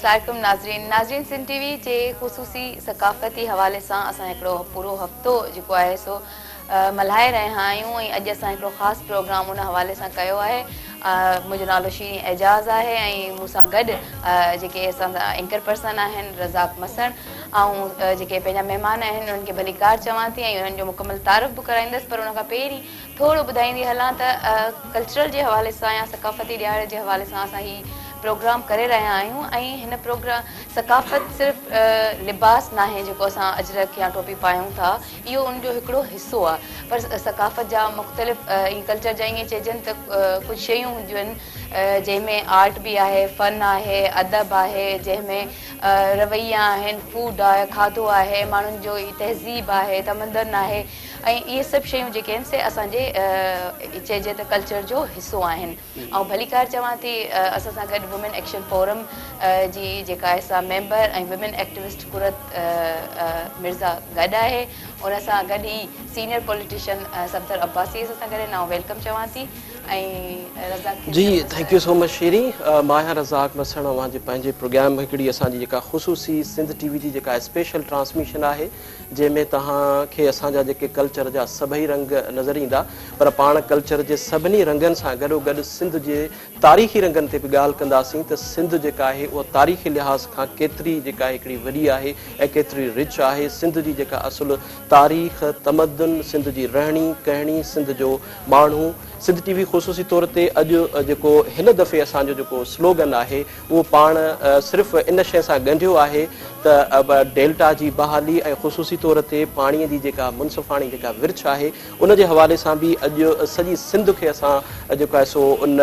अस्सलाम नाज़रीन सिंध टीवी जे ख़ुसूसी सकाफ़ती हवाले सां असां हिकिड़ो पूरो हफ़्तो जेको आहे सो मल्हाए रहिया आहियूं ऐं अॼु असां हिकिड़ो ख़ासि प्रोग्राम उन हवाले सां कयो आहे। मुंहिंजो नालो शीरी एजाज़ आहे ऐं मूंसां गॾु जेके असांजा एंकर पर्सन आहिनि रज़ाक मसण ऐं जेके पंहिंजा महिमान आहिनि उन्हनि खे भली कार चवां थी ऐं उन्हनि जो मुकमल तारीफ़ बि कराईंदसि, पर उनखां पहिरीं थोरो ॿुधाईंदी हलां त कल्चरल जे हवाले सां या सकाफ़ती ॾियारे जे हवाले सां असां ही प्रोग्राम करे रहिया आहियूं ऐं हिन प्रोग्राम सकाफ़त सिर्फ़ु लिबास न आहे जेको असां अजरक या टोपी पायूं था, इहो उनजो हिकिड़ो हिसो आहे। पर सकाफ़त जा मुख़्तलिफ़ कल्चर जा ईअं चइजनि त कुझु शयूं हूंदियूं आहिनि जंहिंमें आर्ट बि आहे, फ़न आहे, अदब आहे, जंहिंमें रवैया आहिनि, फूड आहे, खाधो आहे, माण्हुनि जो तहज़ीब आहे, तमदन आहे ऐं इहे सभु शयूं जेके आहिनि से असांजे चइजे त कल्चर जो हिसो आहिनि। ऐं भली कार चवां थी असां सां गॾु वुमेन एक्शन फोरम जी जेका आहे सा मेंबर ऐं वुमेन एक्टिविस्ट कुरत मिर्ज़ा गॾु आहे, उन सां गॾु ई सीनियर पॉलिटिशियन सफदर अब्बासी सां गॾु आहिनि। वेलकम चवां थी ऐं रज़ाक जी थैंक यू सो मच शीरी। मां आहियां रज़ाक मसण। अवांजे पंहिंजे प्रोग्राम हिकिड़ी असांजी जेका ख़ुसूसी सिंध टीवी जी जेका स्पेशल ट्रांसमिशन आहे जंहिंमें तव्हांखे असांजा जेके कल्चर जा सभई रंग नज़र ईंदा, पर पाण कल्चर जे सभिनी रंगनि सां गॾोगॾु सिंध जे तारीख़ी रंगनि ते बि ॻाल्हि कंदासीं त सिंध जेका आहे उहा तारीख़ी लिहाज़ खां केतिरी जेका हिकिड़ी वॾी आहे ऐं केतिरी रिच आहे। सिंध जी जेका असुलु तारीख़, तमदन, सिंध जी रहणी कहणी, सिंध जो माण्हू। सिंध टीवी ख़ुसूसी तौर ते अॼु जेको हिन दफ़े असांजो जेको स्लोगन आहे उहो पाण सिर्फ़ु इन शइ सां ॻंढियो आहे त डेल्टा जी बहाली ऐं ख़ुसूसी तौर ते पाणीअ जी जेका मुनसिफ़ाणी जेका विर्छ आहे उन जे हवाले सां बि अॼु सॼी सिंध खे असां जेको आहे सो उन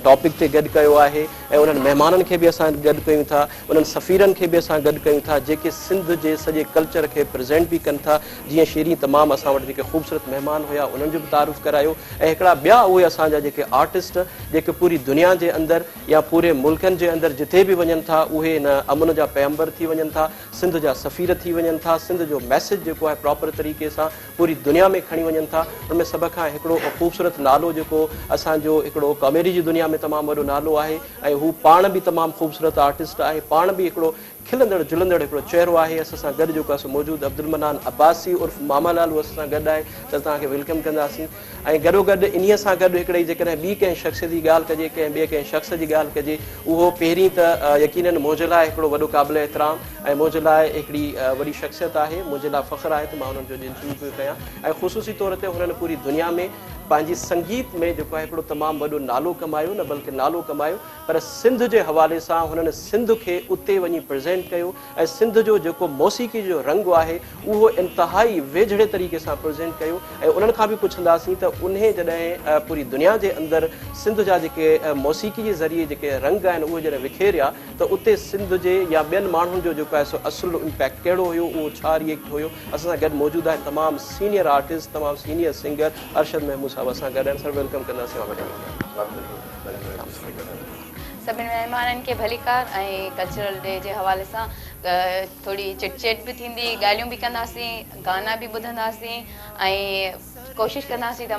टॉपिक ते गॾु कयो आहे ऐं उन्हनि महिमाननि खे बि असां गॾु कयूं था, उन्हनि सफ़ीरनि खे बि असां गॾु कयूं था जेके सिंध जे सॼे कल्चर खे प्रेज़ेंट बि कनि था। जीअं शीरी तमामु असां वटि जेके ख़ूबसूरत महिमान हुया उन्हनि जो बि तारीफ़ करायो ऐं हिकिड़ा ॿिया उहे असांजा जेके आर्टिस्ट जेके पूरी दुनिया जे अंदरि या पूरे मुल्कनि जे अंदरि जिथे बि वञनि था उहे इन अमन जा पैगंबर थी वञनि था, सिंध जा सफ़ीर थी वञनि था, सिंध जो मैसेज जेको आहे प्रॉपर तरीक़े सां पूरी दुनिया में खणी वञनि था। उनमें सभ खां हिकिड़ो ख़ूबसूरत नालो जेको असांजो हिकिड़ो कॉमेडी जी दुनिया में तमामु वॾो नालो आहे ऐं हू पाण बि तमामु ख़ूबसूरत आर्टिस्ट आहे, पाण बि हिकिड़ो खिलंदड़ जुलंदड़ हिकिड़ो चहिरो आहे। असां सां गॾु जेको आहे मौजूदु अब्दुल मनान अब्बासी उर्फ़ मामा लाल उहो असां सां गॾु आहे त तव्हांखे वेलकम कंदासीं। ऐं गॾोगॾु इन्हीअ सां गॾु हिकिड़े जेकॾहिं ॿी कंहिं शख़्स जी ॻाल्हि कजे, कंहिं ॿिए कंहिं शख़्स जी ॻाल्हि कजे, उहो पहिरीं त यकीनन मुंहिंजे लाइ हिकिड़ो वॾो क़ाबिल एतिराम ऐं मुंहिंजे लाइ हिकिड़ी वॾी शख़्सियत आहे, मुंहिंजे लाइ फ़ख़्रु आहे त मां हुननि जो ॼिनसूं पियो कयां ऐं ख़ुसूसी तौर ते हुननि पूरी दुनिया में पंहिंजी संगीत में जेको आहे हिकिड़ो तमामु वॾो नालो कमायो, न बल्कि नालो कमायो, पर सिंध जे हवाले सां हुननि सिंध खे उते वञी प्रेज़ेंट कयो ऐं सिंध जो जेको मौसीक़ी जो रंग आहे उहो इंतिहाई वेझड़े तरीक़े सां प्रेज़ेंट कयो। ऐं उन्हनि खां बि पुछंदासीं त उन जॾहिं पूरी दुनिया जे अंदरि सिंध जा जेके मौसीक़ी जे ज़रिए जेके रंग आहिनि उहे जॾहिं विखेरिया त उते सिंध जे या ॿियनि माण्हुनि जो जेको आहे सो असुलु इम्पैक्ट कहिड़ो हुयो, उहो छा रिएक्ट हुयो। असां सां गॾु मौजूदु आहिनि तमामु सीनियर आर्टिस्ट, तमामु सीनियर सिंगर अरशद महमूद साहब असां गॾु आहिनि। सर वेलकम कंदासीं। सभिनी महिमाननि खे भली कार ऐं कल्चरल डे जे हवाले सां थोरी चिटचेट बि थींदी, ॻाल्हियूं बि कंदासीं, गाना बि ॿुधंदासीं ऐं कोशिशि कंदासीं त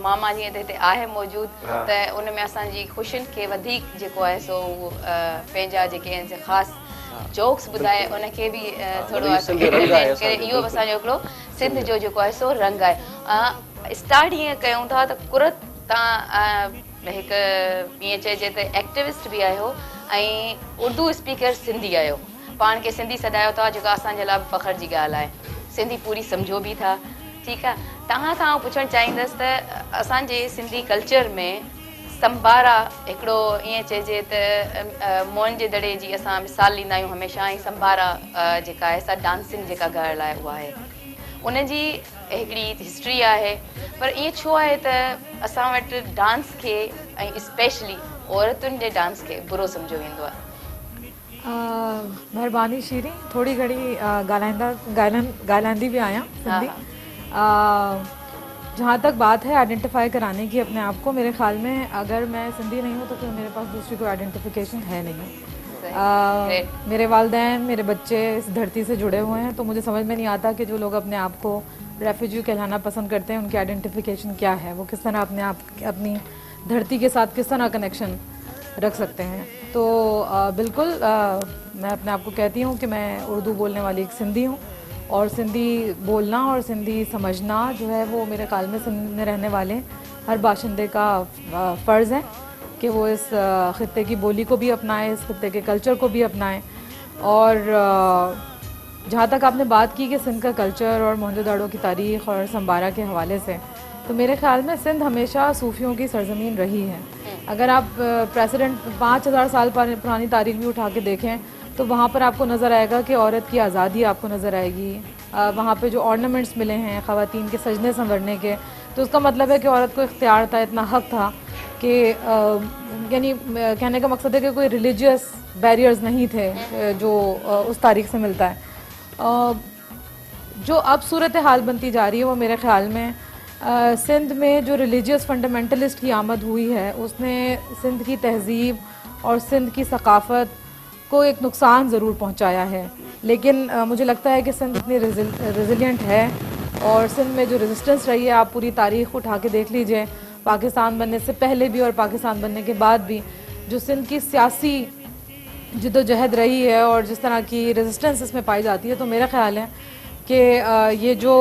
मामा जीअं त हिते आहे मौजूदु त उन में असांजी ख़ुशियुनि खे वधीक जेको आहे सो पंहिंजा जेके आहिनि ख़ासि जोक्स ॿुधाए उनखे बि थोरो इहो असांजो हिकिड़ो सिंध जो जेको आहे सो रंग आहे। स्टार्ट ईअं कयूं था त कुरत तव्हां हिकु ईअं चइजे त एक्टिविस्ट बि आहियो ऐं उर्दू स्पीकर सिंधी आहियो, पाण खे सिंधी सॾायो था जेका असांजे लाइ फ़ख़्र जी ॻाल्हि आहे, सिंधी पूरी सम्झो बि था। ठीकु आहे, तव्हां खां पुछणु चाहींदसि त असांजे सिंधी कल्चर में संबारा हिकिड़ो ईअं चइजे त मोहन जे दड़े जी असां मिसाल ॾींदा आहियूं हमेशह ऐं संबारा जेका आहे सा डांसिंग जेका घर लाइ उहा आहे, उनजी हिकिड़ी हिस्ट्री आहे। पर ईअं छो आहे त असां वटि डांस खे ऐं स्पेशली औरतुनि जे डांस खे बुरो सम्झो वेंदो आहे? महिरबानी शीरी, थोड़ी घड़ी ॻाल्हाईंदी भी आया सिंधी। जहाँ तक बात है आइडेंटिफाई कराने की अपने आप को, मेरे ख्याल में अगर मैं सिंधी नहीं हूँ तो फिर मेरे पास दूसरी कोई आइडेंटिफिकेशन है नहीं। मेरे वालिदैन, मेरे बच्चे इस धरती से जुड़े हुए हैं, तो मुझे समझ में नहीं आता कि जो लोग अपने आप को रेफ्यूजी कहलाना पसंद करते हैं उनकी आइडेंटिफिकेशन क्या है, वो किस तरह अपने आप अपनी धरती के साथ किस तरह कनेक्शन रख सकते हैं। तो बिल्कुल मैं अपने आप को कहती हूँ कि मैं उर्दू बोलने वाली एक सिंधी हूँ, और सिंधी बोलना और सिंधी समझना जो है वो मेरे ख्याल में सिंध में रहने वाले हर बाशिंदे का फ़र्ज़ है कि वो इस ख़ित्ते की बोली को भी अपनाएं, इस ख़ित्ते के कल्चर को भी अपनाएं। और जहाँ तक आपने बात की कि सिंध का कल्चर और मोहनजोदाड़ो की तारीख़ और संबारा के हवाले से, तो मेरे ख़्याल में सिंध हमेशा सूफ़ियों की सरज़मीन रही है। अगर आप प्रेसिडेंट 5000 साल पुरानी तारीख भी उठा के देखें तो वहाँ पर आपको नज़र आएगा कि औरत की आज़ादी आपको नज़र आएगी। वहाँ पे जो ऑर्नामेंट्स मिले हैं ख़वातीन के सजने संवरने के, तो उसका मतलब है कि औरत को इख्तियार था, इतना हक़ था कि यानी कहने का मकसद है कि कोई रिलीजियस बैरियर्स नहीं थे जो उस तारीख से मिलता है। जो अब सूरत हाल बनती जा रही है वो मेरे ख़्याल में सिंध में जो रिलीजियस फंडामेंटलिस्ट की आमद हुई है उसने सिंध की तहज़ीब और सिंध की सकाफ़त को एक नुकसान ज़रूर पहुंचाया है। लेकिन मुझे लगता है कि सिंध इतनी रेजिलियंट है और सिंध में जो रेजिस्टेंस रही है, आप पूरी तारीख़ उठा के देख लीजिए, पाकिस्तान बनने से पहले भी और पाकिस्तान बनने के बाद भी जो सिंध की सियासी जिद्दोजहद रही है और जिस तरह की रेजिस्टेंस इसमें पाई जाती है, तो मेरा ख्याल है कि ये जो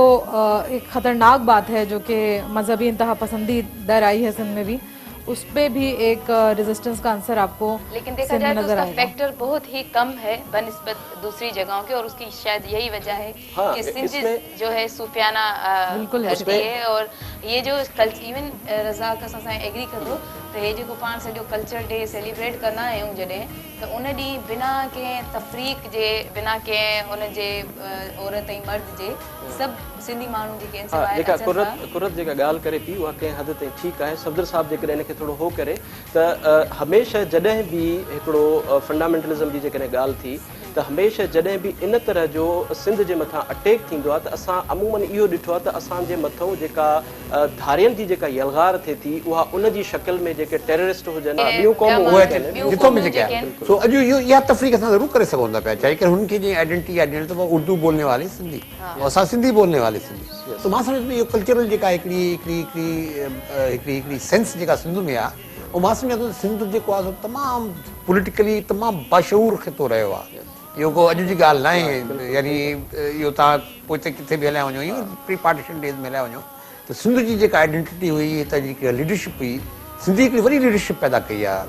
एक ख़तरनाक बात है जो कि मजहबी इंतहा पसंदी दर आई है सिंध में भी, उस पर भी एक रेजिस्टेंस का आंसर आपको लेकिन देखा जाए तो उसका फैक्टर बहुत ही कम है बनिस्बत दूसरी जगहों के, और उसकी शायद यही वजह है कि सिंध जो है सूफियाना धरती है। और ये जो इवन रज़ा का सां एग्री करो तो ये जो पाण सॼो कल्चर डे सेलिब्रेट कंदा आहियूं जॾहिं, तो उन ॾींहुं बिना कंहिं तफ़रीक जे, बिना कंहिं उन जे औरत ऐं मर्द जे सभु सिंधी माण्हू जेके आहिनि कुरत जेका ॻाल्हि करे पई उहा कंहिं हद ताईं ठीकु आहे। सफदर साहब जेकॾहिं हिनखे थोरो हो करे त हमेशह जॾहिं बि हिकिड़ो फंडामेंटलिज़म जी जेकॾहिं ॻाल्हि थी त हमेशह जॾहिं बि इन तरह जो सिंध जे मथां अटैक थींदो आहे त असां अमूमन इहो ॾिठो आहे त असांजे मथां जेका धारियनि जी जेका यलगार थिए थी उहा उन जी शक्ल में जेके टेररिस्ट हुजनि, ॿियूं क़ौमूं। सो अॼु इहो इहा तफ़रीक़ असां ज़रूरु करे सघूं था पिया, चाहे करे हुनखे जीअं आइडेंटिटी आहे ॾियण त उर्दू बोलने वाले सिंधी और असां सिंधी बोलने वाले सिंधी। तो मां सम्झंदो इहो कल्चरल जेका हिकिड़ी सेंस जेका सिंध में आहे, ऐं मां सम्झां थो सिंध जेको आहे तमामु पॉलिटिकली तमामु बाशऊर ख़ितो रहियो आहे। इहो को अॼु जी ॻाल्हि न आहे, यानी इहो तव्हां पोइ किथे बि हलिया वञो, इहो प्री पार्टीशन डेज़ में हलिया वञो त सिंध जी जेका आइडेंटिटी हुई, हितां जी जेका लीडरशिप हुई, सिंधी हिकिड़ी वॾी लीडरशिप पैदा कई आहे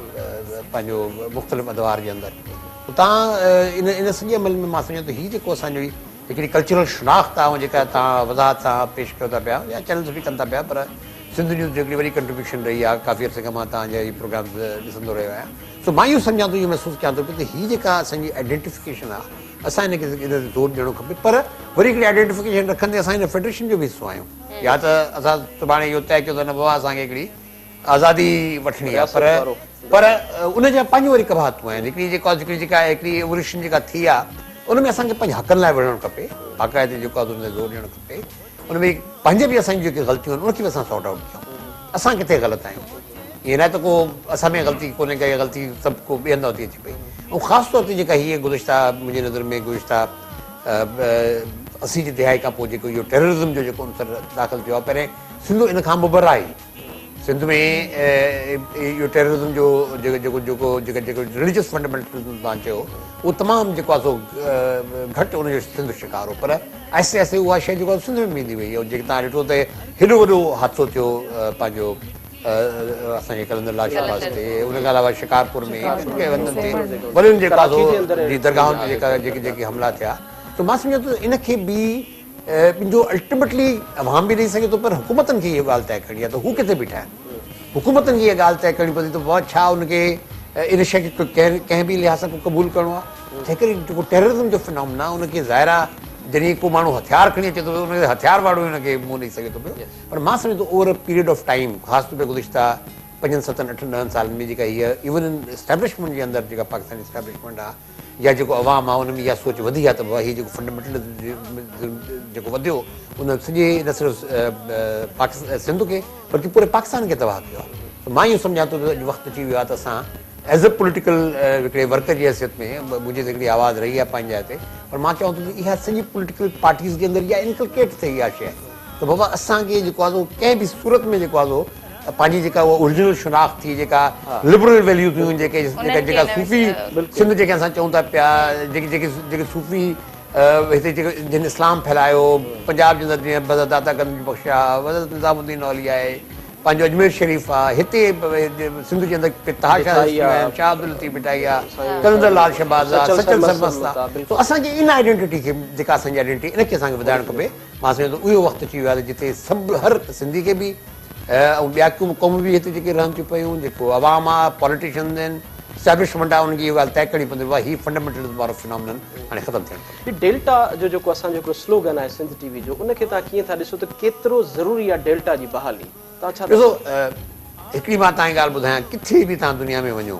पंहिंजो मुख़्तलिफ़ अदवार जे अंदरि। तव्हां इन सॼे अमल में मां सम्झां थो हीअ जेको असांजी हिकिड़ी कल्चरल शनाख़्त आहे जेका तव्हां वज़ाहत सां पेश कयो था पिया, या चैनल्स बि कनि था पिया, पर सिंध न्यूज़ जो हिकिड़ी वॾी कंट्रीब्यूशन रही आहे। काफ़ी अर्से खां मां तव्हांजा इहे प्रोग्राम्स ॾिसंदो रहियो आहियां। सो मां इहो सम्झां थो, इहो महसूसु कयां थो त हीअ जेका असांजी आइडेंटिफिकेशन आहे, असां हिनखे इन ते ज़ोर ॾियणो खपे। पर वरी हिकिड़ी आइडेंटिफिकेशन रखंदे असां हिन फेडरेशन जो बि हिसो आहियूं, या त असां सुभाणे इहो तइ कयो त न बाबा असांखे हिकिड़ी आज़ादी वठणी आहे, पर उन जा पंहिंजूं वरी कबाहतूं आहिनि। हिकिड़ी एवोल्यूशन जेका थी आहे उन में असांखे पंहिंजे हक़नि लाइ विढ़णु खपे, बाक़ाइदे जेको आहे उन ते ज़ोर ॾियणु खपे। उन में पंहिंजे बि असांजी जेके ग़लतियूं आहिनि उनखे बि असां सॉर्ट आउट कयूं, असां किथे ग़लति आहियूं। ईअं न त को असां में ग़लती कोन्हे का, इहा ग़लती सभु को ॿियनि हंधि थी अचे पई। ऐं ख़ासि तौर ते जेका हीअ गुज़िश्ता मुंहिंजी नज़र में गुज़िश्ता 80 जी दिहाई खां पोइ जेको इहो टेररिज़म जो जेको अंसर दाख़िल थियो आहे, पहिरें सिंध इन खां मुबरा आई। सिंध में इहो टेररिज़म जो जेको रिलीजियस फंडामेंटलिज़म तव्हां चयो, उहो तमामु जेको आहे सो घटि उनजो सिंध शिकार हो, पर आहिस्ते आहिस्ते उहा शइ जेको आहे सिंध में ईंदी वई। ऐं जेके तव्हां ॾिठो त हेॾो वॾो हादसो थियो पंहिंजो असांजे कलंदर लाल शाहबाज़ ते, उन खां अलावा शिकारपुर में वॾनि जेका दरगाहुनि ते जेके हमला थिया। त मां सम्झां थो इनखे बि मुंहिंजो अल्टीमेटली अवाम बि ॾेई सघे थो, पर हुकूमतनि खे इहा ॻाल्हि तइ करणी आहे त हू किथे बीठा आहिनि। हुकूमतनि खे इहा ॻाल्हि तइ करणी पवंदी त छा उनखे इन शइ खे कंहिं बि लिहाज़ सां क़बूल करिणो आहे। तंहिं करे जेको टेररिज़म जो फिनोमिना आहे उनखे ज़ाहिर आहे जॾहिं को माण्हू हथियार खणी अचे थो उनखे हथियार वारो हुनखे मुंहुं ॾेई सघे थो पियो। पर मां सम्झो थो over a period of time, ख़ासि तौर ते गुज़िश्ता 5, 7, 8, 9 सालनि में जेका हीअ इवन इन एस्टेब्लिशमेंट जे अंदरि जेका पाकिस्तानी एस्टेब्लिशमेंट आहे या जेको अवाम आहे, उन में इहा सोच वधी आहे त हीअ जेको फंडामेंटलिज़म जेको वधियो उन सॼे न सिर्फ़ु पाकिस्तान सिंध खे बल्कि पूरे पाकिस्तान खे तबाह कयो आहे। त मां इहो सम्झां थो त अॼु वक़्तु अची वियो आहे त असां एज़ अ पॉलिटिकल हिकिड़े वर्कर जी हैसियत में मुंहिंजी त हिकिड़ी आवाज़ रही आहे पंहिंजे हिते, पर मां चवां थो कि इहा सॼी पॉलिटिकल पार्टीज़ जे अंदरि इहा इनकलकेट थिए इहा शइ त बाबा असांखे जेको आहे कंहिं बि सूरत में जेको आहे पंहिंजी जेका उहा ओरिजिनल शनाख़्त थी, जेका लिबरल वैल्यूज़ हुयूं, जेका सूफ़ी सिंध जेके असां चऊं था पिया, जेके सूफ़ी हिते जेके जिन इस्लाम फैलायो, पंजाब जे अंदरि जीअं बज़दाता गंज बख़्शा, हज़रत निज़ामुद्दीन औलिया आहे, पंहिंजो अजमेर शरीफ़ आहे, हिते सिंध जे अंदरि ताहा शाह अब्दुल लतीफ़ भिटाई आहे, कलंदर लाल शहबाज़ आहे, सचल सरमस्त आहे। तो असांजी इन आइडेंटिटी खे, जेका असांजी आइडेंटिटी, इनखे असांखे वधाइणु खपे। मां सम्झां थो उहो वक़्तु अची वियो आहे जिते सभु हर सिंधी खे बि ऐं ॿिया क़ौम बि हिते जेके रहनि थियूं पियूं, जेको अवाम आहे, पॉलिटिशियन्स आहिनि, एस्टेब्लिशमेंट आहे, उनजी इहा ॻाल्हि तइ करणी पवंदी आहे, हीउ फंडामेंटल वारो फिनोमिनन हाणे ख़तमु थियणु। डेल्टा जो जेको असांजो हिकिड़ो स्लोगन आहे सिंध टीवी जो, उनखे तव्हां कीअं था ॾिसो त केतिरो ज़रूरी आहे डेल्टा जी बहाली? तव्हां छा ॾिसो, हिकिड़ी मां तव्हांजी ॻाल्हि ॿुधायां, किथे बि तव्हां दुनिया में वञो,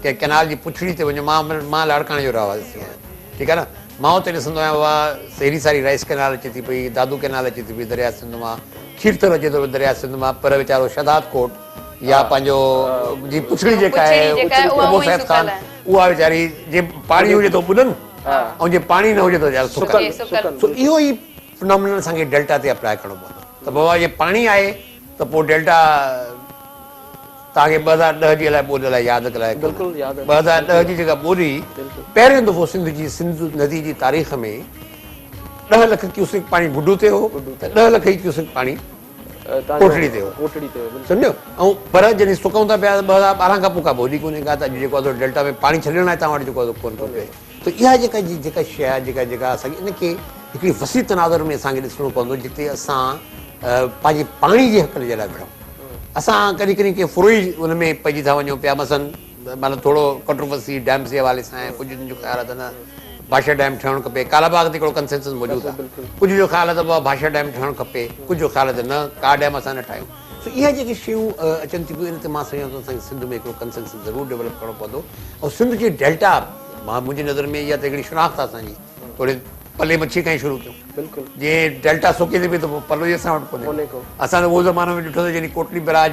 कंहिं कैनाल जी पुछड़ी ते वञो, मां लाड़काणे जो रहवासी आहियां, ठीकु आहे न, मां हुते ॾिसंदो आहियां उहा हेॾी सारी राइस कैनाल अचे थी पई, दादू कैनाल अचे थी पई दरिया सिंध मां, खीरथल अचे थो दरिया सिंध मां, पर वीचारो शहदाद कोट या पंहिंजो जी पुछड़ी जेका आहे अबू सैद ख़ान, उहा वीचारी जे पाणी हुजे त ॿुॾनि ऐं जे पाणी न हुजे त वीचारो सुकनि। सो इहो ई फिनोमिनन असांखे डेल्टा ते अप्लाई करिणो पवंदो त बाबा जे पाणी आहे त पोइ डेल्टा तव्हांखे 2010 जी अलाए ॿोॾि अलाए यादि कराए, 2010 जी जेका ॿोॾी पहिरियों दफ़ो सिंध नदी जी तारीख़ में 10 लख क्यूसेक पाणी बुडू ते हो, 10 लख ई क्यूसेक पाणी कोटड़ी ते हो, सम्झो। ऐं पर जॾहिं सुकूं था पिया 2012 खां पोइ का ॿोॾी कोन्हे का, त अॼु जेको आहे डेल्टा में पाणी छॾण लाइ तव्हां वटि जेको आहे कोन थो पिए। त इहा जेका शइ आहे, जेका असांखे इनखे हिकिड़ी वसी तनाज़ुर में असांखे ॾिसणो पवंदो, जिते असां पंहिंजे पाणी जे हक़ जे लाइ विढ़ूं। असां कॾहिं कॾहिं कंहिं फुरोई हुन में पइजी था वञूं पिया, मसलन मतिलबु थोरो कंट्रोवर्सी डैम्स जे हवाले सां आहे, कुझु जो ख़्याल आहे त न भाषा डैम ठहणु खपे, कालाबाग ते हिकिड़ो कंसेंसस मौजूदु आहे, कुझु जो ख़्याल आहे त बाबा भाषा डैम ठहणु खपे, कुझु जो ख़्याल आहे त न का डैम असां न ठाहियूं। सो इहा जेके शयूं अचनि थियूं इन ते मां सम्झां थो असांखे सिंध में हिकिड़ो कंसेंसस ज़रूरु डेवलप करिणो पवंदो। ऐं सिंध जी डेल्टा मुंहिंजी नज़र में इहा त हिकिड़ी शनाख़्त आहे असांजी, थोरी पले मच्छी खां ई शुरू कयूं, बिल्कुलु जीअं डेल्टा सुके थी पई त पोइ पलो ई असां वटि कोन्हे को। असां त उहो ज़मानो में ॾिठो त जॾहिं कोटली बैराज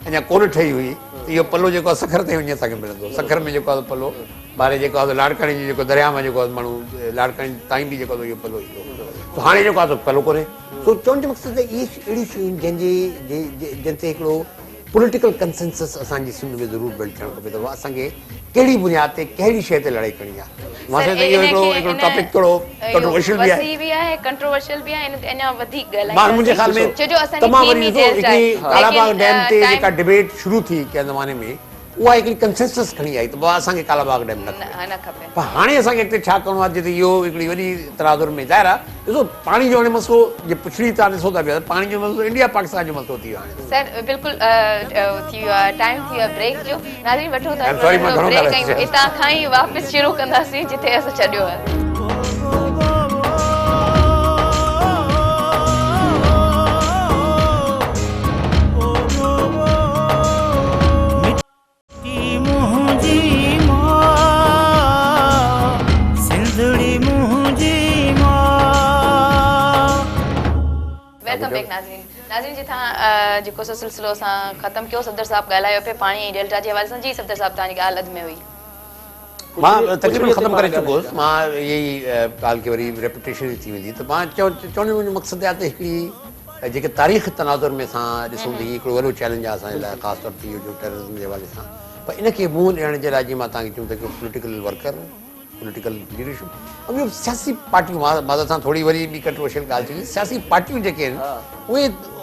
अञा कोन ठही हुई त इहो पलो जेको आहे सखर ते वञी असांखे मिलंदो, सखर में जेको आहे पलो ॿाहिरि जेको आहे लाड़काणी जी जेको दरिया में जेको आहे माण्हू लाड़काणी ताईं बि जेको आहे इहो पलो ईंदो, त हाणे जेको आहे पलो कोन्हे। सो चवण जो मक़सदु आहे इहे अहिड़ियूं शयूं जिन ते हिकिड़ो पॉलिटिकल कंसेंसस असांजी सिंध में ज़रूरु बिल्ड थियणु खपे, त असांखे कहिड़ी बुनियाद ते कहिड़ी शइ ते लड़ाई करणी आहे। मां सम्झां थो इहो हिकिड़ो टॉपिक थोरो कंट्रोवर्शियल बि आहे, कंट्रोवर्शियल बि आहे, अञा वधीक ॻाल्हाईंदासीं। मां मुंहिंजे ख़्याल में तमामु वरी हिकिड़ी कालाबाग डैम ते जेका डिबेट शुरू थी कंहिं ज़माने में, उहा हिकिड़ी कंसेंसस खणी आई त बाबा असांखे कालाबाग डैम न खपे। पर हाणे असांखे हिते छा करिणो आहे, जिते इहो हिकिड़ी वॾी तनाज़ुर में ज़ाहिर आहे। ॾिसो पाणी जो हाणे मसइलो जे पुछड़ी तव्हां ॾिसो था पिया, पाणी जो मसइलो इंडिया पाकिस्तान जो मसइलो थी वियो हाणे। सर बिल्कुलु थी वियो आहे, टाइम थी वियो आहे ब्रेक जो। नाज़रीन वठो था ब्रेक, हितां खां ई वापसि शुरू कंदासीं जिते असां छॾियो आहे। नाज़रीन जिथां जेको सिलसिलो असां ख़तमु कयो, सफदर साहब ॻाल्हायो पिए पाणी ऐं डेल्टा जे हवाले सां। जी सफदर साहब, तव्हांजी ॻाल्हि अध में हुई। मां तक़रीबन ख़तमु करे चुको हुउसि, मां इहा ई ॻाल्हि खे वरी रेपुटेशन थी वेंदी, त मां चवण जो मुंहिंजो मक़सदु आहे त हिकिड़ी जेके तारीख़ तनाज़ुर में असां ॾिसूं त हिकिड़ो वॾो चैलेंज आहे असांजे लाइ, ख़ासि तौर ते इहो जो टेररिज़म जे हवाले सां। पर इनखे मुंहुं ॾियण जे लाइ जीअं मां तव्हांखे चयूं त हिकिड़ो पॉलिटिकल वर्कर, पॉलिटिकल लीडरशिप ऐं ॿियो सियासी पार्टियूं, मां सां थोरी वरी ॿी कंट्रोवर्शियल ॻाल्हि थी, सियासी पार्टियूं जेके आहिनि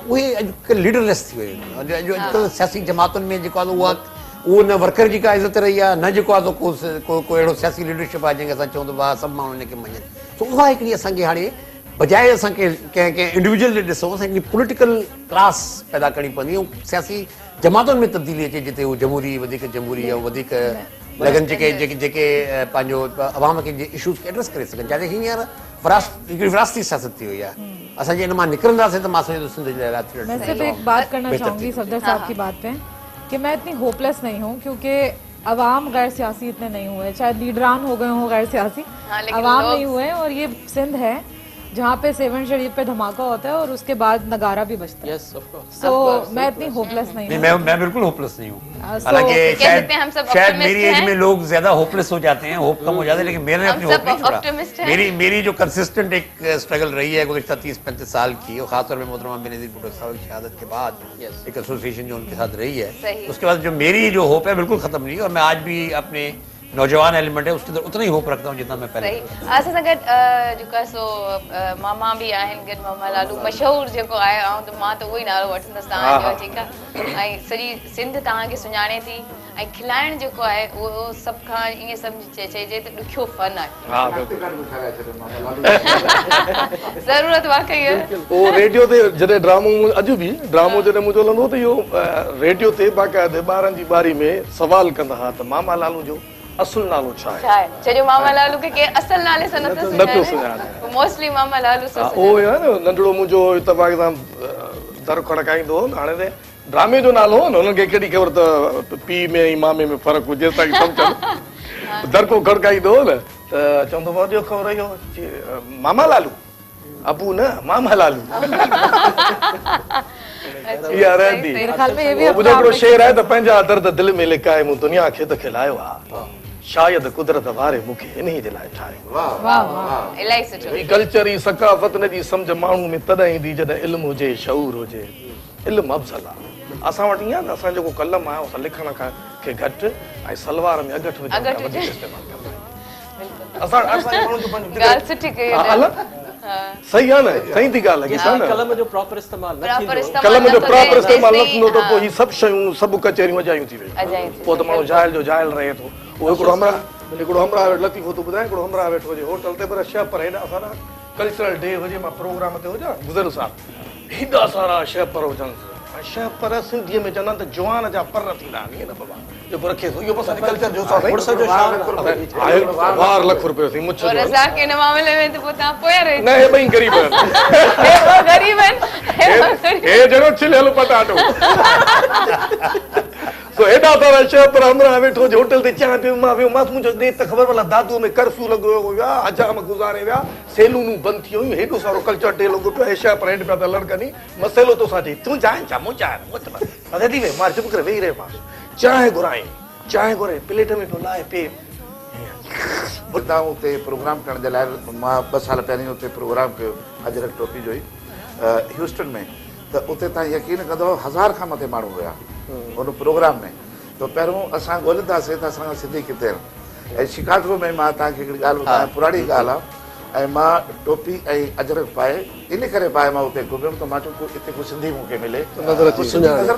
उहे अॼुकल्ह लीडरलेस थी वियूं आहिनि। अॼुकल्ह सियासी जमातुनि में जेको आहे उहो न वर्कर जी का इज़त रही आहे, न जेको आहे को अहिड़ो सियासी लीडरशिप आहे जंहिंखे असां चऊं त भाउ सभु माण्हू हिनखे मञनि। सो उहा हिकिड़ी असांखे हाणे बजाए असांखे कंहिं इंडिविजुअल ॾे ॾिसूं, असां हिकिड़ी पॉलिटिकल क्लास पैदा करणी पवंदी ऐं सियासी जमातुनि में तब्दीली अचे जिते उहो जमहूरी वधीक जमहूरी ऐं वधीक लॻनि जेके पंहिंजो अवाम खे इशूज़ खे एड्रेस करे सघनि, जिते हींअर हिकिड़ी विरासती सियासत थी वई आहे। असां जे इन मां निकिरंदासीं त मां सम्झां थो सिंध जे लाइ। मैं सिर्फ एक बात करना चाहूँगी सफदर साहब की बात पे कि मैं इतनी होपलेस नहीं हूँ, क्योंकि अवाम गैर सियासी इतने नहीं हुए, चाहे लीडरान हो गए हों गैर सियासी, अवाम नहीं हुए। और ये सिंध है जहाँ पे 7 शरीफ पे धमाका होता है और उसके बाद नगारा भी बजता है। यस ऑफ कोर्स। सो मैं इतनी होपलेस नहीं हूँ। मैं बिल्कुल होपलेस नहीं हूँ। So, हालांकि हम सब शायद optimist मेरी एज हैं। में लोग ज्यादा होपलेस हो जाते हैं, होप कम हो जाता है, लेकिन मैंने अपनी हम होप सब नहीं छोड़ा। optimist हैं। मेरी जो कंसिस्टेंट एक स्ट्रगल रही है गुज़िश्ता 30-35 साल की, और खासतौर पे मोहतरमा बेनज़ीर भुट्टो साहब की शहादत के बाद एक एसोसिएशन जो उनके साथ रही है, सही। उसके बाद जो मेरी जो होप है बिल्कुल खत्म नहीं, और मैं आज भी अपने नौजवान एलिमेंट है उसके अंदर उतना ही होप रखता हूँ जितना मैं पहले सही। असां सां गॾु जेका सो मामा बि आहिनि गॾु, मामा लालू मशहूरु जेको आहे, ऐं त मां त उहो ई नालो वठंदसि तव्हांजो, ठीकु आहे। ऐं सॼी सिंध तव्हांखे सुञाणे थी, ऐं खिलाइण जेको आहे उहो सभु खां ईअं सम्झ चइजे त ॾुखियो फन आहे। ज़रूरत वाकई आहे। वो रेडियो ते जॾहिं ड्रामो अॼु बि ड्रामो जॾहिं मुंहिंजो हलंदो त इहो रेडियो ते बाक़ाइदे ॿारनि जी बारी में सवाल कंदा हुआ त मामा लालू जो असुल नालो छा आहे? छा आहे? छो मामा लालू खे केरु असल नाले सां नथो सुञाणे, मोस्टली मामा लालू सां उहो आहे न, नंढड़ो मुंहिंजो इतफ़ाक़ सां दर खड़काईंदो हो, हाणे त ड्रामे जो नालो हो न, हुननि खे केॾी ख़बर त पीउ में ऐं मामे में फ़र्क़ु हुजे, जेसिताईं सम्झनि दर को खड़काईंदो हो न त चवंदो वॾो ख़बर इहो मामा लालू, अबू न मामा लालू। इहा रहंदी। मेरे ख्याल में ये भी ॿुधो हिकिड़ो शेर आहे त पंहिंजा दर्द दिलि में लिकाए मूं दुनिया खे त खिलायो आहे, शायदि कुदरत वारे मूंखे इन्ही जे लाइ ठाहियो। वाह वाह। इलाही सुठो। ही कल्चर ही सकाफ़त न जी सम्झ माण्हू में तॾहिं ईंदी जॾहिं इल्मु हुजे, शऊर हुजे। इल्मु अफ़ज़ल आहे। असां वटि ईअं न, असां जेको कलम आहे असां लिखण खां खे घटि ऐं सलवार में अगठ विझण खां वधीक इस्तेमालु कंदा आहियूं। असां माण्हुनि खे पंहिंजो ॻाल्हि सुठी कई आहे। सही आहे न, सही थी ॻाल्हि लॻी न। कलम जो प्रॉपर इस्तेमालु न थींदो, कलम जो प्रॉपर इस्तेमालु न थींदो त पोइ ही सभु शयूं सभु कचहरियूं अजायूं थी वेयूं, पोइ त माण्हू जाइल जो जाइल रहे थो। उहो हिकिड़ो हमरा लतीफ़ो थो ॿुधायां, हिकिड़ो हमरा वेठो हुजे होटल ते, पर शेफ पर हेॾा सारा कल्चरल डे हुजे, मां प्रोग्राम ते हुजां गुज़र साहब, हेॾा सारा शेफ पर हुजनि, शेफ पर सिंधीअ में चवंदा आहिनि त जवान जा पर थींदा आहिनि, ईअं न बाबा जेको रखे थो, इहो बसि कल्चर जो वार लख रुपयो थी मुछ इन मामले में त पोइ तव्हां पोयां रहियो। न, हे ॿई ग़रीब आहिनि, ग़रीब आहिनि, हे जहिड़ो छिलियल पटाटो। सो हेॾा सारा शेफ पर हमरा वेठो हुजे होटल ते, चांहि पियो, मां वियो मां, मुंहिंजो ॾे त ख़बर भला दादूअ में कर्फ्यू लॻो विया, हजाम गुज़ारे विया, सेलूनूं बंदि थी वियूं, हेॾो सारो कल्चर डे लॻो पियो, हे शेफ पर हेठि पिया था लड़कनी, मसइलो तो साथी तूं जाए छा मूं चाहे मुझ थी वे, मां चुप करे वेही रहे, मां चांहि घुराई, चांहि घुरे प्लेट में पियो लाहे पे बुधा उते प्रोग्राम करण जे लाइ मां 2 साल पहिरीं उते प्रोग्राम कयो अजरक टोपी जो ई ह्यूस्टन में, त उते तव्हां यकीन कंदव 1000 खां मथे माण्हू हुया उन प्रोग्राम में। त पहिरियों असां ॻोल्हींदासीं त असां सिंधी किथे आहिनि, ऐं शिकागो में मां तव्हांखे हिकिड़ी ॻाल्हि ॿुधायां, पुराणी ॻाल्हि आहे, ऐं मां टोपी ऐं अजरक पाए इन करे पाए मां उते घुमियुमि त मां चयो हिते को सिंधी मूंखे मिले, नज़र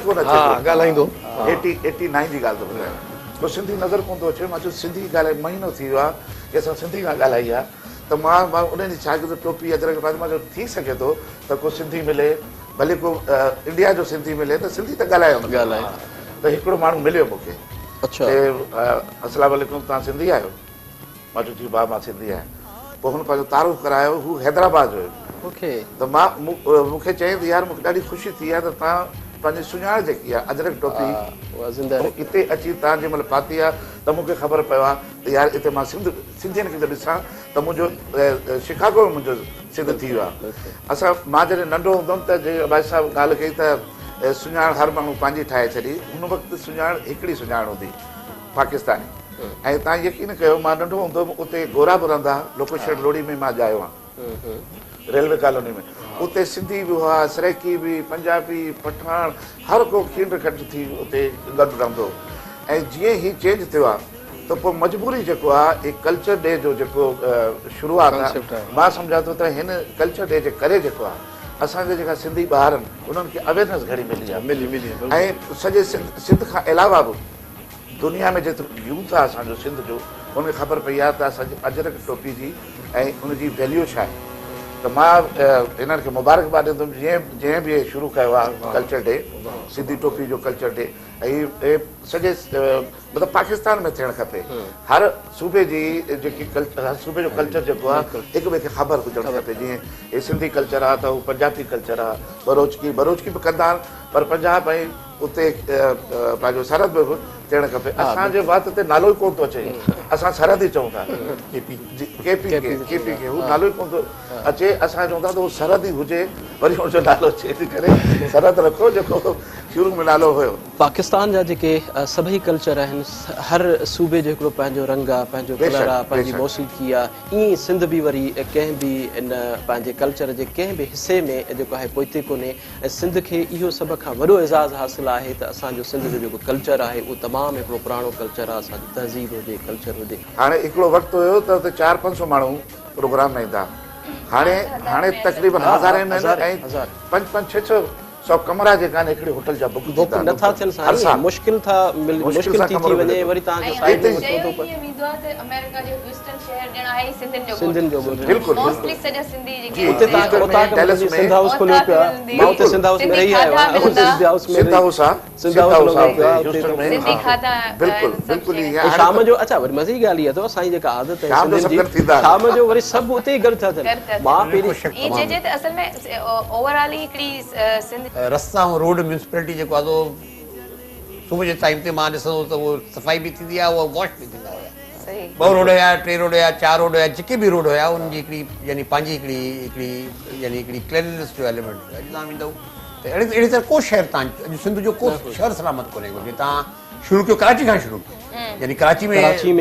कोन अचे, ॻाल्हाईंदो 89 जी ॻाल्हि थो ॿुधायां, को सिंधी नज़र कोन थो अचे, मां चयो सिंधी ॻाल्हाए महीनो थी वियो आहे की असां सिंधी खां ॻाल्हाई आहे, त मां उन जी शागिर्द टोपी अजरक पाए, मां चयो थी सघे थो त को सिंधी मिले, भले को इंडिया जो सिंधी मिले त सिंधी त ॻाल्हायो, त हिकिड़ो माण्हू मिलियो मूंखे, अच्छा अस्सलाम वालेकुम, तव्हां सिंधी आहियो? मां चयो जी भाउ मां सिंधी आहियां। पोइ हुन पंहिंजो तारुफ़ करायो, हू हैदराबाद जो, त मां मूंखे चयईं त यार मूंखे ॾाढी ख़ुशी थी आहे त तव्हां पंहिंजी सुञाण जेकी आहे अजरक टोपी हिते अची तव्हां जंहिं महिल पाती आहे त मूंखे ख़बर पियो आहे त यार हिते मां सिंधियुनि खे त ॾिसां त मुंहिंजो शिकागो में मुंहिंजो सिंध थी वियो आहे। असां मां जॾहिं नंढो हूंदुमि त जे भाई साहिबु ॻाल्हि कई त सुञाण हर माण्हू पंहिंजी ठाहे छॾी, हुन वक़्तु सुञाण हिकिड़ी सुञाण हूंदी पाकिस्तानी, ऐं तव्हां यकीन कयो मां नंढो हूंदुमि उते गोरा बि रहंदा, लोकेशन लोड़ी में मां जायो आहियां रेलवे कॉलोनी में, उते सिंधी बि हुआ, सरेकी बि, पंजाबी, पठान, हर को खींड खट थी उते गॾु रहंदो, ऐं जीअं ई चेंज थियो आहे त पोइ मजबूरी जेको आहे ही कल्चर डे जो जेको शुरूआत आहे, मां सम्झां थो त हिन कल्चर डे जे करे जेको आहे असांजे जेका सिंधी ॿार आहिनि उन्हनि खे अवेयरनेस घणी मिली आहे, ऐं सॼे सिंध खां अलावा बि दुनिया में जेतिरो यूथ आहे असांजो सिंध जो, उनखे ख़बर पई आहे त असांजी अजरक टोपी जी ऐं उनजी वैल्यू छा आहे। त मां हिननि खे मुबारकबाद ॾींदुमि जंहिं बि शुरू कयो आहे कल्चर डे, सिंधी टोपी जो कल्चर डे, ऐं सॼे मतिलबु पाकिस्तान में थियणु खपे, हर सूबे जी जेकी हर सूबे जो कल्चर जेको आहे हिक ॿिए खे ख़बर हुजणु खपे, जीअं हे सिंधी कल्चर आहे त हू पंजाबी कल्चर आहे, बरोचकी बि कंदा आहिनि, पर पंजाब ऐं उते पंहिंजो सरहद बि थियणु खपे। असांजे वात ते नालो ई कोन थो अचे, असां सरहद ई चऊं था केपी खे, हू नालो ई कोन थो अचे। असां चऊं था त उहो सरहद ई हुजे, वरी हुनजो नालो अचे करे सरहद रखो जेको शुरू में नालो हुयो। पाकिस्तान जा जेके सभई कल्चर आहिनि, हर सूबे जो हिकिड़ो पंहिंजो रंग आहे, पंहिंजो कलर आहे, पंहिंजी मौसीक़ी आहे। ईअं सिंध बि वरी कंहिं बि इन पंहिंजे कल्चर जे कंहिं बि हिसे में जेको आहे पोइते कोन्हे। ऐं सिंध खे इहो सभ खां वॾो एज़ाज़ हासिलु आहे त असांजो सिंध जो जेको कल्चर आहे उहो तमामु हिकिड़ो पुराणो कल्चर आहे, असांजी तहज़ीब हुजे, कल्चर हुजे। हाणे हिकिड़ो वक़्तु हुयो त हुते 400-500 माण्हू प्रोग्राम में ईंदा, हाणे तक़रीबन 1000 आहिनि ऐं 500-600 कमरा जेका आहिनि हिकिड़े होटल जा बुक नथा थियनि, साईं मुश्किल थी वञे। वरी तव्हांखे अमेरिका जो ह्यूस्टन शहर ॼण आहे सिंधियुनि जो बिल्कुलु मोस्टली सॼा सिंधी जेके उते तव्हांखे सिंध हाउस खोलियो पियो आहे। मां उते सिंध हाउस में रही आयो आहियां। सिंध हाउस में सिंध हाउस सिंधी खाधा बिल्कुलु शाम जो अच्छा वरी मज़े जी ॻाल्हि इहा अथव असांजी जेका आदत आहे शाम जो वरी सभु उते ई गॾु था थियनि। मां पहिरीं ई चइजे त असल में ओवरऑल ही हिकिड़ी सिंध रस्ता ऐं रोड म्यूनिसिपैलिटी जेको आहे सुबुह जे टाइम ते मां ॾिसंदो त उहो सफ़ाई बि थींदी आहे, उहा वॉश बि थींदा हुया। 2 रोड हुया, 3 रोड हुया, 4 रोड हुया, जेके बि रोड हुया उनजी हिकिड़ी यानी पंहिंजी हिकिड़ी क्लीननेस जो एलिमेंट हुया। तव्हां वेंदव त अहिड़ी तरह को शहर तव्हां सिंध जो को शहर सलामत कोन्हे को। तव्हां शुरू कयो कराची खां शुरू कयो, यानी कराची में कहिड़ी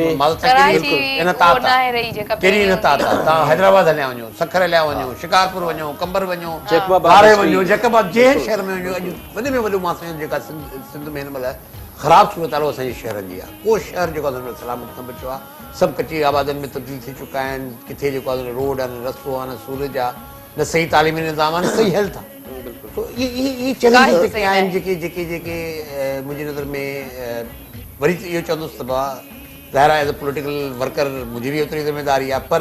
इनतात आहे। तव्हां हैदराबाद हलिया वञो, सखर हलिया वञो, शिकारपुर वञो, कंबर वञो, बारे वञो, जैकबाद जंहिं शहर में वञो, अॼु वॾे में वॾो मां सम्झो जेका सिंध में हिन महिल ख़राबु सूरत हाल असांजे शहरनि जी आहे। को शहर जेको आहे सलामत न बचियो आहे। सभु कची आबादियुनि में तब्दील थी चुका आहिनि। किथे जेको आहे रोड आहे, न रस्तो आहे, न सूरज आहे, न सही तालीमी निज़ाम आहे, न सही हेल्थ आहे। इहे चैलेंजिस जेके आहिनि जेके मुंहिंजी नज़र में वरी इहो चवंदुसि त ज़ाहिर आहे एज़ अ पोलिटिकल वर्कर मुंहिंजी बि ओतिरी ज़िमेदारी आहे। पर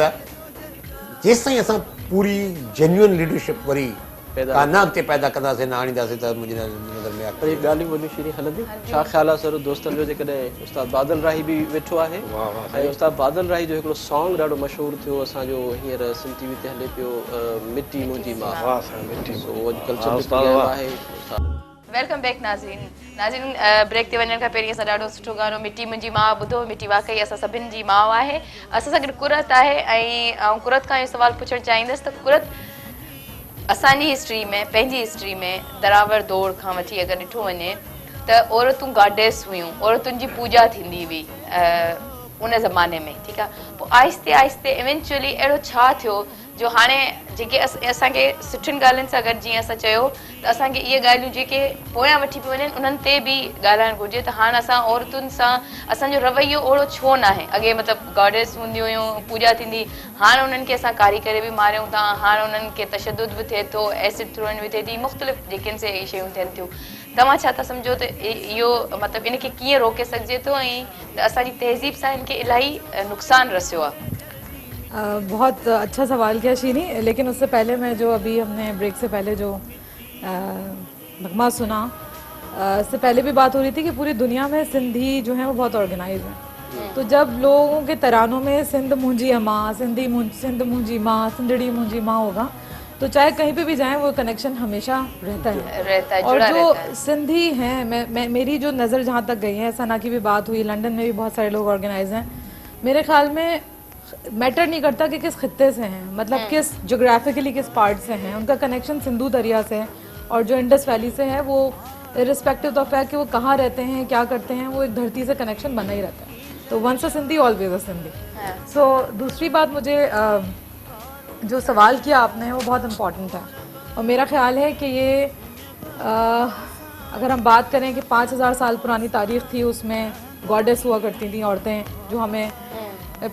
जेसि ताईं असां पूरी जेन्युइन लीडरशिप वरी न अॻिते पैदा कंदासीं, न आणींदासीं त मुंहिंजी नज़र में ॻाल्हियूं वॾियूं शुरू हलंदियूं। छा ख़्यालु आहे सर दोस्तनि जो जेकॾहिं उस्ताद बादल राही बि वेठो आहे ऐं उस्ताद बादल राही जो हिकिड़ो सॉन्ग ॾाढो मशहूरु थियो असांजो हींअर सिंध टीवी ते हले पियो, मिटी मुंहिंजी मां। वेलकम बैक नाज़रीन। ब्रेक ते वञण खां पहिरीं असां ॾाढो सुठो गानो मिटी मुंहिंजी मां ॿुधो। मिटी वाकई असां सभिनि जी माउ आहे। असां सां गॾु कुरत आहे ऐं कुरत खां इहो सवालु पुछणु चाहींदसि त कुरत असांजी हिस्ट्री में, पंहिंजी हिस्ट्री में दरावर दौड़ खां वठी अगरि ॾिठो वञे त औरतूं गॉडेस हुयूं, औरतुनि जी पूॼा थींदी हुई उन ज़माने में, ठीकु आहे। पोइ आहिस्ते आहिस्ते इवेंचुअली अहिड़ो छा थियो जो हाणे जेके असांखे सुठियुनि ॻाल्हियुनि सां गॾु जीअं असां चयो त असांखे इहे ॻाल्हियूं जेके पोयां वठी पियूं वञनि उन्हनि ते बि ॻाल्हाइणु घुरिजे त हाणे असां औरतुनि सां असांजो रवैयो ओड़ो छो न आहे। अॻे मतिलबु गॉडेस हूंदियूं हुयूं, पूॼा थींदी, हाणे उन्हनि खे असां कारी करे बि मारियूं था, हाणे उन्हनि खे तशदुद बि थिए थो, एसिड थ्रोइण बि थिए थी, मुख़्तलिफ़ जेके से इहे शयूं थियनि थियूं। तव्हां छा था सम्झो त इहो मतिलबु इनखे कीअं रोके सघिजे थो ऐं असांजी तहज़ीब सां हिन खे इलाही नुक़सानु रसियो आहे? बहुत अच्छा सवाल किया शीनी, लेकिन उससे पहले मैं जो अभी हमने ब्रेक से पहले जो नगमा सुना, इससे पहले भी बात हो रही थी कि पूरी दुनिया में सिंधी जो है वो बहुत ऑर्गेनाइज हैं। तो जब लोगों के तरानों में सिंध मुंहिंजी माँ, सिंध मुंहिंजी माँ, सिंधड़ी मुंहिंजी माँ होगा तो चाहे कहीं पे भी जाएं वो कनेक्शन हमेशा रहता है। और जो सिंधी हैं, मेरी जो नज़र जहाँ तक गई है, सना की भी बात हुई, लंदन में भी बहुत सारे लोग ऑर्गेनाइज हैं। मेरे ख्याल में मैटर नहीं करता कि किस खित्ते से हैं, मतलब किस जोग्राफिकली किस पार्ट से हैं, उनका कनेक्शन सिंधु दरिया से है और जो इंडस वैली से है वो रिस्पेक्टिव ऑफ फैक्ट कि वो कहाँ रहते हैं, क्या करते हैं, वो एक धरती से कनेक्शन बना ही रहता है। तो once a Sindhi always a Sindhi. So दूसरी बात, मुझे जो सवाल किया आपने वो बहुत इम्पॉर्टेंट है और मेरा ख्याल है कि ये अगर हम बात करें कि 5000 साल पुरानी तारीख थी, उसमें गॉडेस हुआ करती थी औरतें, जो हमें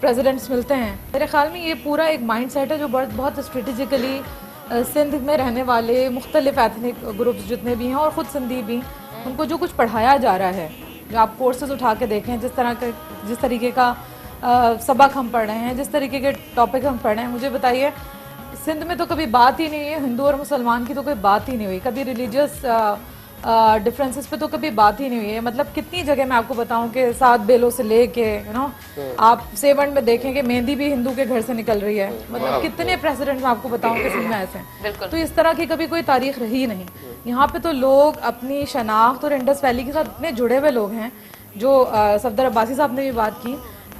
प्रेसिडेंट्स मिलते हैं। मेरे ख्याल में ये पूरा एक माइंड सेट है जो बहुत स्ट्रेटेजिकली सिंध में रहने वाले मुख्तलिफ एथनिक ग्रुप्स जितने भी हैं और ख़ुद सिंधी भी, उनको जो कुछ पढ़ाया जा रहा है, जो आप कोर्सेज उठा के देखें, जिस तरीके का सबक हम पढ़ रहे हैं, जिस तरीके के टॉपिक हम पढ़ रहे हैं, मुझे बताइए सिंध में तो कभी बात ही नहीं है हिंदू और मुसलमान की, तो कोई बात ही नहीं हुई। कभी रिलीजियस डिफरेंसेस पे तो कभी बात ही नहीं हुई है। मतलब कितनी जगह मैं आपको बताऊं कि 7 बेलों से लेके आप सेवन में देखें कि मेहंदी भी हिंदू के घर से निकल रही है। मतलब कितने प्रेसिडेंट मैं आपको बताऊं कि फिल्म में ऐसे हैं। तो इस तरह की कभी कोई तारीख रही नहीं। यहाँ पे तो लोग अपनी शनाख्त और इंडस वैली के साथ इतने जुड़े हुए लोग हैं, जो सफदर अब्बासी साहब ने भी बात की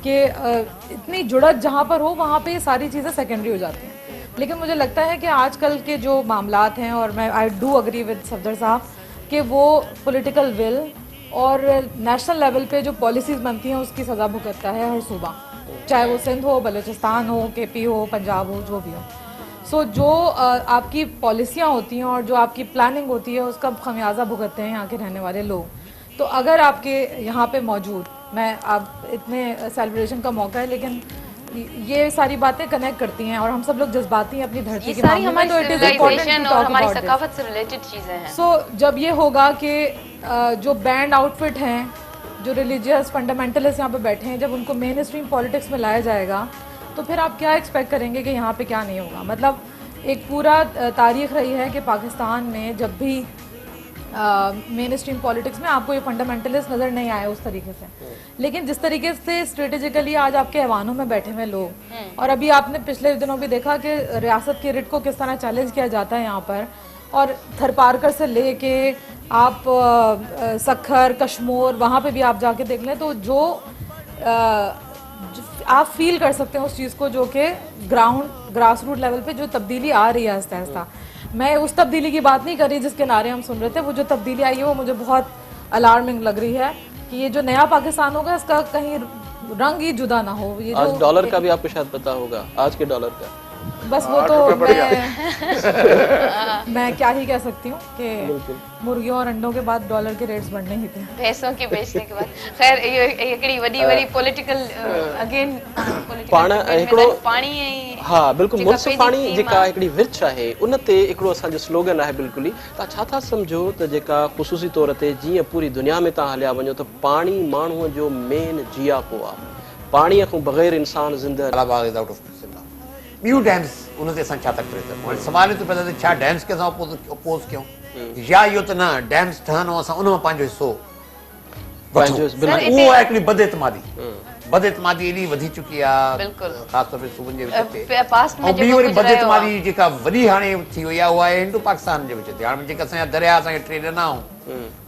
कि इतनी जुड़त जहाँ पर हो वहाँ पे ये सारी चीज़ें सेकेंडरी हो जाती हैं। लेकिन मुझे लगता है कि आजकल के जो मामलात हैं, और मैं I do agree with Safdar sahab कि वो पॉलिटिकल विल और नेशनल लेवल पे जो पॉलिसीज़ बनती हैं उसकी सज़ा भुगतता है हर सूबा, चाहे वो सिंध हो, बलूचिस्तान हो, KP हो, पंजाब हो, जो भी हो। सो जो आपकी पॉलिसियाँ होती हैं और जो आपकी प्लानिंग होती है उसका खमियाजा भुगतते हैं यहाँ के रहने वाले लोग। तो अगर आपके यहाँ पे मौजूद, मैं आप इतने सेलिब्रेशन का मौका है, लेकिन ये सारी बातें कनेक्ट करती हैं और हम सब लोग जज्बाती हैं अपनी धरती के मामले में, तो इट इज इम्पोर्टेंट और हमारी सकाफत से रिलेटेड चीजें हैं। सो जब ये होगा कि जो बैंड आउटफिट हैं, जो रिलीजियस फंडामेंटलिस्ट यहाँ पे बैठे हैं, जब उनको मेन स्ट्रीम पॉलिटिक्स में लाया जाएगा तो फिर आप क्या एक्सपेक्ट करेंगे कि यहाँ पे क्या नहीं होगा। मतलब एक पूरा तारीख रही है कि पाकिस्तान में जब भी मेन स्ट्रीम पॉलिटिक्स में आपको ये फंडामेंटलिस्ट नज़र नहीं आए उस तरीके से, लेकिन जिस तरीके से स्ट्रेटेजिकली आज आपके ऐवानों में बैठे हुए लोग, और अभी आपने पिछले दिनों भी देखा कि रियासत की रिट को किस तरह चैलेंज किया जाता है यहाँ पर, और थरपारकर से लेके आप सखर, कश्मीर, वहाँ पे भी आप जाके देख लें तो जो आप फील कर सकते हैं उस चीज़ को, जो कि ग्रास रूट लेवल पे जो तब्दीली आ रही है आहिस्ता आहिस्ता। मैं उस तब्दीली की बात नहीं कर रही जिसके नारे हम सुन रहे थे, वो जो तब्दीली आई है वो मुझे बहुत अलार्मिंग लग रही है कि ये जो नया पाकिस्तान होगा इसका कहीं रंग ही जुदा ना हो। ये आज डॉलर का भी आपको शायद पता होगा, आज के डॉलर का बस वो तो मैं क्या ही कह सकती हूँ कि मुर्गियों और अंडों के बाद डॉलर के रेट्स बढ़ने ही थे, भैंसों के बेचने के बाद। खैर ये हिकिड़ी वॾी पॉलिटिकल अगेन पाणी, हाँ बिल्कुल, मुल्क पाणी जेका हिकिड़ी विच आहे उन ते हिकिड़ो असांजो स्लोगन आहे। बिल्कुल ई तव्हां छा था सम्झो त जेका ख़ुसूसी तौर ते जीअं पूरी दुनिया में तव्हां हलिया वञो त पाणी माण्हूअ जो मेन जियापो आहे, पाणीअ खां बग़ैर इंसान ज़िंदह। ॿियूं डैम्स उन ते असां छा था करे सघूं? हाणे सुवाल थो पैदा थिए छा डैम्स खे असां अपोज़ कयूं, या इहो त न डैम्स ठहनि ऐं असां उन मां पंहिंजो हिसो वठूं। उहो आहे हिकिड़ी बदएतमादी। बदएतमादी एॾी वधी चुकी आहे ख़ासि तौर ते सूबनि जे विच ते। ऐं ॿी वरी बदएतमादी जेका वॾी हाणे थी वई आहे उहा आहे हिंदू पाकिस्तान जे विच ते। हाणे जेका असांजा दरिया असांखे 3 ॾिना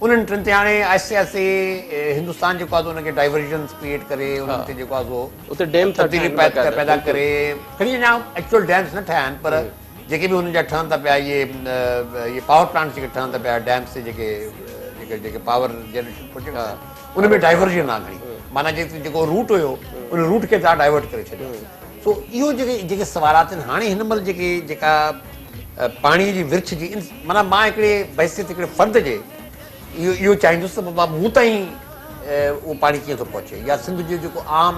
उन्हनि 3 ते हाणे आहिस्ते आहिस्ते हिंदुस्तान जेको आहे उनखे डाइवर्जन्स क्रिएट करे उन्हनि ते जेको आहे उते डैम तब्दीली पैदा करे खणी अञा एक्चुअल डैम्स न ठाहिया आहिनि, पर जेके बि हुननि जा ठहनि था पिया, ये पावर प्लांट्स जेके ठहनि था पिया डैम्स ते, जेके पावर जनरेशन प्रोजेक्ट उनमें डाइवर्जन आहे घणी, माना जेको रूट हुयो उन रूट खे तव्हां डाइवर्ट करे छॾियो। सो इहो जेके सवालात आहिनि हाणे हिन महिल जेका पाणीअ जी विर्छ जी, माना मां हिकिड़े बहसियत हिकिड़े फ़र्द जे इहो चाहींदुसि त बाबा मूं ताईं उहो पाणी कीअं थो पहुचे, या सिंध जो जेको आम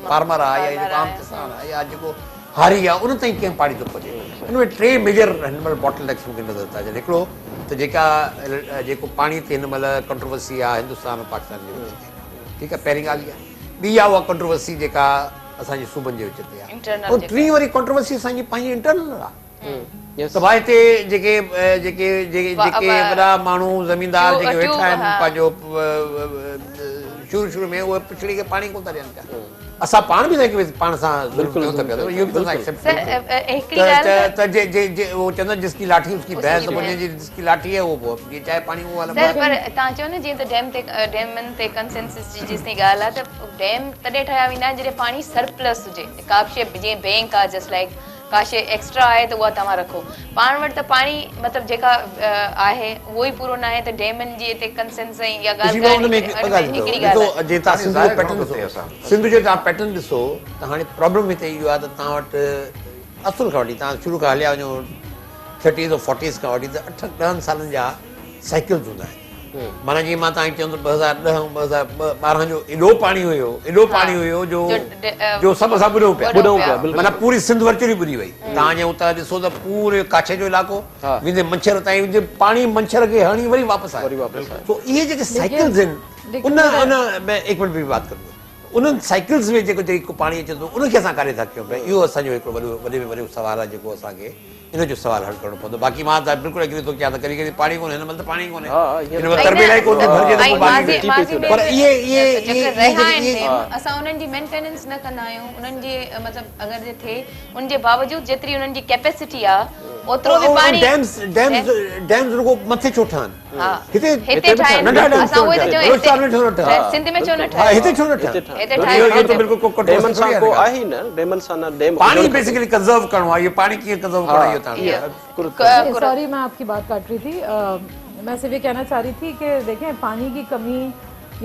फार्मर आहे या जेको आम किसान आहे या जेको हारी आहे उन ताईं कीअं पाणी थो पहुचे। हिन में 3 मेजर हिन महिल बॉटल नेक्स मूंखे नज़र था अचनि। हिकिड़ो त जेको पाणी ते हिन महिल कंट्रोवर्सी आहे हिंदुस्तान ऐं पाकिस्तान जे विच ते, ठीकु आहे, पहिरीं ॻाल्हि इहा। ॿी आहे उहा कंट्रोवर्सी जेका असांजे सूबनि जे विच ते आहे, ऐं टीं वरी कंट्रोवर्सी असांजी पंहिंजी इंटरनल आहे। त भाई हिते जेके वॾा माण्हू ज़मीनदार जेके वेठा आहिनि पंहिंजो शुरू में उहे पिछड़ी खे पाणी कोन था ॾियनि पिया। असां पाण बि पाण सां बिल्कुलु इहो बि वो चवंदा जिसकी लाठी उसकी भैंस, जिसकी लाठी है वो चाहे पाणी वो वाला। पर तव्हां चयो न जीअं त डैमनि ते कंसेंसस जी जेसिताईं ॻाल्हि आहे त डैम तॾहिं ठाहिया वेंदा आहिनि जॾहिं पाणी सरप्लस हुजे, का बि शइ जीअं बैंक आहे जस्ट लाइक का शइ एक्स्ट्रा आहे त उहा तव्हां रखो। पाण वटि त पाणी मतिलबु जेका आहे उहो ई पूरो न आहे त डैमनि जी हिते कंसेंस या ॻाल्हि सिंध जो तव्हां पैटर्न ॾिसो त हाणे प्रॉब्लम हिते इहो आहे त तव्हां वटि असुल खां वठी तव्हां शुरू खां हलिया वञो 30s और 40s खां वठी त 8-10 सालनि जा साइकिल्स हूंदा आहिनि। माना जीअं मां तव्हांखे चवंदो 2010 ऐं 2012 जो एॾो पाणी हुयो जो सभु असां ॿुधूं पिया, माना पूरी सिंध वर्चुअली ॿुधी वई। तव्हां जे उतां ॾिसो त पूरे काछे जो इलाइक़ो वेंदे मंछर ताईं वेंदे पाणी मंछर खे हणी वरी वापसि आहे। तो इहे जेके साइकिल्स आहिनि उन एक मिनट बि बात करूंगा, उन्हनि साइकिल्स में जेको पाणी अचे थो उनखे असां कारे था कयूं पिया। इहो असांजो हिकिड़ो वॾे में वॾो सुवालु आहे जेको असांखे इन जो सवाल हल करणो पवंदो। बाक़ी मां त बिल्कुलु एग्री थो कयां त कॾहिं कॾहिं पाणी कोन्हे, हिन महिल त पाणी कोन्हे, हिन महिल तरबेला ई कोन थी भरिजे त पोइ बाक़ी पर इहे असां उन्हनि जी मेंटेनेंस न कंदा आहियूं। उन्हनि जी मतिलबु अगरि जे थिए उनजे बावजूदि जेतिरी उन्हनि जी कैपेसिटी आहे ओतिरो बि पाणी डैम्स रुगो मथे छो ठहनि, हिते ठाहिनि असां उहे त चऊं सिंध में छो न ठाहिनि, हिते छो न ठहनि, हिते ठाहिनि तो बिल्कुल डेमन सां को आहे न, डेमन सां न डेम पानी बेसिकली कंजर्व करणो आहे। ये पानी कीअं कंजर्व करणो आहे? सॉरी मैं आपकी बात काट रही थी, मैं सिर्फ ये कहना चाह रही थी कि देखें पानी की कमी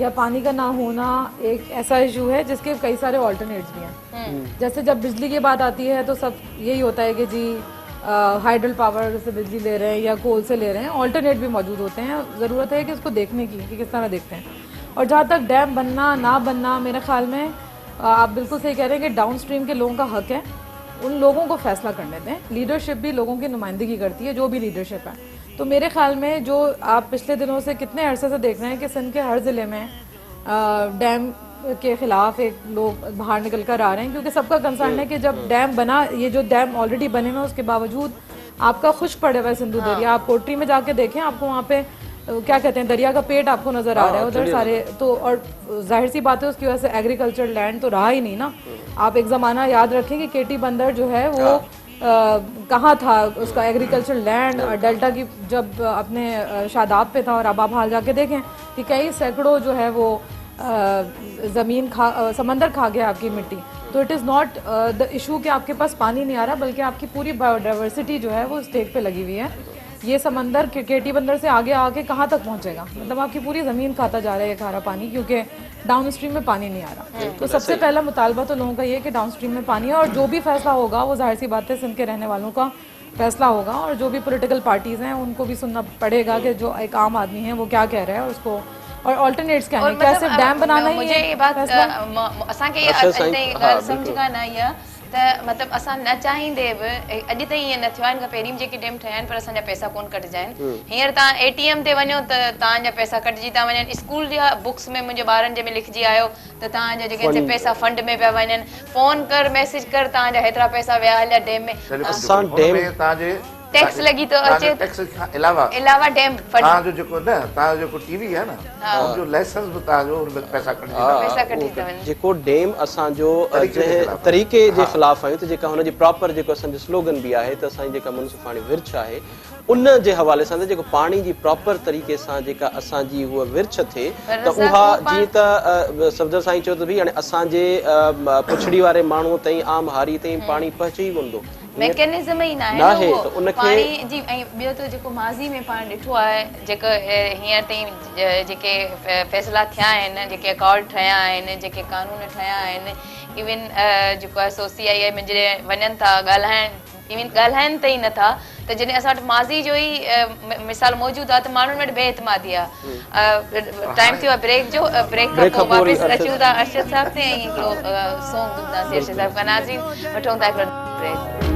या पानी का ना होना एक ऐसा इशू है जिसके कई सारे ऑल्टरनेट्स भी हैं। जैसे जब बिजली की बात आती है तो सब यही होता है कि जी हाइडल पावर से बिजली ले रहे हैं या कोल से ले रहे हैं, ऑल्टरनेट भी मौजूद होते हैं। ज़रूरत है कि उसको देखने की कि किस तरह देखते हैं। और जहाँ तक डैम बनना ना बनना, मेरे ख्याल में आप बिल्कुल सही कह रहे हैं कि डाउन स्ट्रीम के लोगों का हक है, उन लोगों को फैसला करने दें। लीडरशिप भी लोगों की नुमाइंदगी करती है, जो भी लीडरशिप है। तो मेरे ख्याल में जो आप पिछले दिनों से कितने अरसे से देख रहे हैं कि सिंध के हर ज़िले में डैम के खिलाफ एक लोग बाहर निकल कर आ रहे हैं, क्योंकि सबका कंसर्न है कि जब डैम बना, ये जो डैम ऑलरेडी बने हुए उसके बावजूद आपका खुश्क पड़े हुआ है सिंधु दरिया। आप कोटरी में जाके देखें, आपको वहाँ पे क्या कहते हैं दरिया का पेट आपको नजर आ रहा है उधर सारे। तो और जाहिर सी बात है उसकी वजह से एग्रीकल्चर लैंड तो रहा ही नहीं ना। आप एक ज़माना याद रखें कि केटी बंदर जो है वो कहाँ था, उसका एग्रीकल्चर लैंड डेल्टा की जब अपने शादाब पे था। और अब आप हाल जाके देखें कि कई सैकड़ों जो है वो ज़मीन समंदर खा गया आपकी मिट्टी। तो it is not the issue कि आपके पास पानी नहीं आ रहा, बल्कि आपकी पूरी बायोडाइवर्सिटी जो है वो स्टेक पे लगी हुई है। ये समंदर केटी बंदर से आगे आके कहाँ तक पहुँचेगा, मतलब आपकी पूरी ज़मीन खाता जा रहा है ये खारा पानी, क्योंकि डाउन स्ट्रीम में पानी नहीं आ रहा। तो सबसे पहला मुतालबा तो लोगों का ये है कि डाउन स्ट्रीम में पानी है, और जो भी फैसला होगा वो जाहिर सी बात है सिंध के रहने वालों का फैसला होगा। और जो भी पॉलिटिकल पार्टीज़ हैं उनको भी सुनना पड़ेगा कि जो एक आम आदमी है वो क्या कह रहा है, और उसको और ऑल्टरनेट्स क्या है, क्या सिर्फ डैम बनाना ही मुझे ये बात असांखे ये समझ का ना ये त मतलब असां न चाहींदे बि अॼु ताईं ईअं न थियो आहे। पहिरीं जेके डैम ठहिया आहिनि पर असांजा पैसा कोन कटिजा आहिनि। हींअर तव्हां ATM ते वञो त तव्हांजा पैसा कटिजी था वञनि। स्कूल जा बुक्स में मुंहिंजे ॿारनि जे में लिखिजी आयो त तव्हांजा जेके पैसा फंड में पिया वञनि। फोन कर मैसेज कर तव्हांजा हेतिरा पैसा विया हलिया डैम में। असां डैम में तव्हांजे टैक्स लगी तो अचे, टैक्स खां अलावा डैम तव्हांजो जेको न तव्हांजो जेको टीवी आहे न उनजो लाइसेंस बि तव्हांजो उन में पैसा कटिजी था वञनि। जेको डैम असांजो जंहिं तरीक़े जे ख़िलाफ़ आहियूं, त जेका हुनजी प्रॉपर जेको असांजो स्लोगन बि आहे त असांजी जेका मुनसिफ़ाणी विर्छ आहे उन जे हवाले सां जेको पाणी जी प्रॉपर तरीक़े सां जेका असांजी उहा विर्छ थिए त उहा जीअं त सफदर साईं चयो त भई हाणे असांजे पुछड़ी वारे माण्हू ताईं आम हारी ताईं पाणी पहुचे ई कोन थो, मैकेनिज्म ही ना है वो पानी जी। बियो तो जेको माज़ी में पाण ॾिठो आहे जेको हींअर ताईं जेके फ़ैसिला थिया आहिनि, जेके अकॉर्ड ठहिया आहिनि, जेके कानून ठहिया आहिनि, इवन जेको आहे CII में जॾहिं वञनि था ॻाल्हाइण, इवन ॻाल्हाइनि ताईं नथा त जॾहिं असां वटि माज़ी जो ई मिसाल मौजूदु आहे त माण्हुनि वटि बेइतमादी आहे। टाइम थियो आहे ब्रेक जो, ब्रेक खां पोइ वापसि अचूं था अरशद साहिब ते ऐं हिकिड़ो सॉन्ग ॿुधंदासीं। अरशद साहिब का नाज़रीन वठूं था हिकिड़ो ब्रेक।